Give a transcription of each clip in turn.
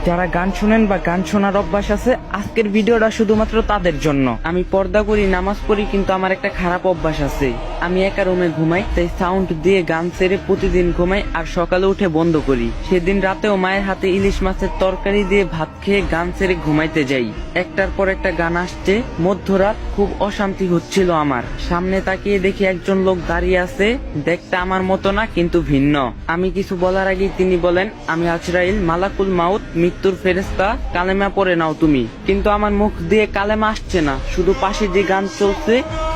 যারা গান শুনেন বা গান শোনার অভ্যাস আছে, আজকের ভিডিওটা শুধুমাত্র তাদের জন্য। আমি পর্দা করি, নামাজ পড়ি, কিন্তু আমার একটা খারাপ অভ্যাস আছে। আমি একা রুমে ঘুমাই, তাই সাউন্ড দিয়ে গান ছেড়ে প্রতিদিন ঘুমাই আর সকালে উঠে বন্ধ করি। সেদিন রাতেও মায়ের হাতে ইলিশ মাছের তরকারি দিয়ে ভাত খেয়ে গান ছেড়ে ঘুমাইতে যাই। একটার পর একটা গান আসছে, মধ্যরাত, খুব অশান্তি হচ্ছিল আমার। সামনে তাকিয়ে দেখি একজন লোক দাঁড়িয়ে আছে, দেখতে আমার মতো না কিন্তু ভিন্ন। আমি কিছু বলার আগেই তিনি বলেন, আমি আজরাইল, মালাকুল মাউত, মৃত্যুর ফেরেশতা, কালেমা পড়ে নাও তুমি। কিন্তু আমার মুখ দিয়ে কালেমা আসছে না, শুধু পাশে যে গান চলছে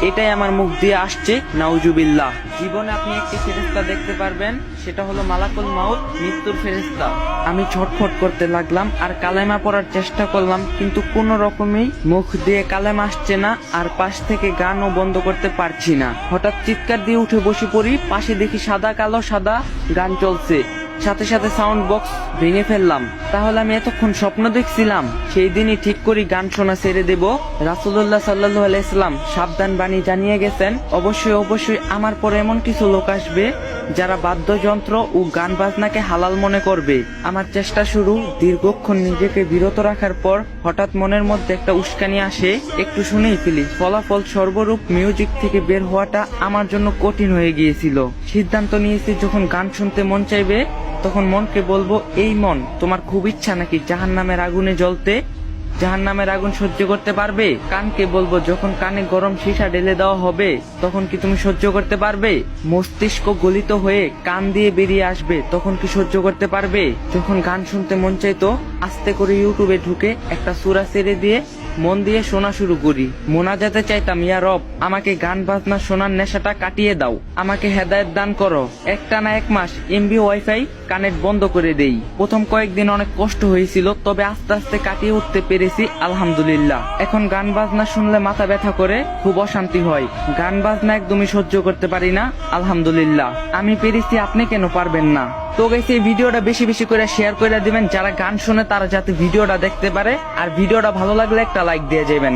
এটাই আমার মুখ দিয়ে আসছে। নাউজুবিল্লাহ। জীবনে আপনি একটি ফেরেশতা দেখতে পারবেন, সেটা হলো মালাকুল মাউত, মৃত্যুর ফেরেশতা। আমি ছটফট করতে লাগলাম আর কালেমা পড়ার চেষ্টা করলাম, কিন্তু কোন রকমেই মুখ দিয়ে কালেমা আসছে না, আর পাশ থেকে গানও বন্ধ করতে পারছি না। হঠাৎ চিৎকার দিয়ে উঠে বসে পড়ি, পাশে দেখি সাদা কালো সাদা গান চলছে, সাথে সাথে সাউন্ড বক্স ভেঙে ফেললাম। তাহলে আমি এতক্ষণ স্বপ্ন দেখছিলাম? সেই দিনই ঠিক করি গান শোনা ছেড়ে দেব। রাসূলুল্লাহ সাল্লাল্লাহু আলাইহি সাল্লাম সাবধান বাণী জানিয়ে গেছেন, অবশ্যই অবশ্যই আমার পরে এমন কিছু লোক আসবে যারা বাদ্যযন্ত্র ও গান বাজনাকে হালাল মনে করবে। আমার চেষ্টা শুরু, দীর্ঘক্ষণ নিজেকে বিরত রাখার পর হঠাৎ মনের মধ্যে একটা উস্কানি আসে, একটু শুনেই ফেলি। ফলাফল সর্বরূপ মিউজিক থেকে বের হওয়াটা আমার জন্য কঠিন হয়ে গিয়েছিল। সিদ্ধান্ত নিয়েছি, যখন গান শুনতে মন চাইবে তখন মনকে বলবো, এই মন, তোমার খুব ইচ্ছা নাকি জাহান্নামের আগুনে জ্বলতে? জাহান্নামের আগুন সহ্য করতে পারবে? কানকে বলবো, যখন কানে গরম সীসা ঢেলে দেওয়া হবে তখন কি তুমি সহ্য করতে পারবে? মস্তিষ্ক গলিত হয়ে কান দিয়ে বেরিয়ে আসবে, তখন কি সহ্য করতে পারবে? যখন গান শুনতে মন চাইতো, আস্তে করে ইউটিউবে ঢুকে একটা সূরা ছেড়ে দিয়ে মন দিয়ে শোনা শুরু করি। মোনাজাতে চাইতাম, ইয়া রব, আমাকে গান বাজনা শোনার নেশাটা কাটিয়ে দাও, আমাকে হেদায়েত দান করো। একটানা 1 মাস এমবি ওয়াইফাই কানেক্ট বন্ধ করে দেই। প্রথম কয়েকদিন অনেক কষ্ট হয়েছিল, তবে আস্তে আস্তে কাটিয়ে উঠতে পেরেছি, আলহামদুলিল্লাহ। এখন গান বাজনা শুনলে মাথা ব্যথা করে, খুব অশান্তি হয়। গান বাজনা একদমই সহ্য করতে পারি না, আলহামদুলিল্লাহ। আমি পেরেছি, আপনি কেন পারবেন না? তো গাইস, এই ভিডিওটা বেশি বেশি করে শেয়ার করে দিবেন, যারা গান শুনে তারা যাতে ভিডিওটা দেখতে পারে। আর ভিডিওটা ভালো লাগলে একটা লাইক দিয়ে যাবেন।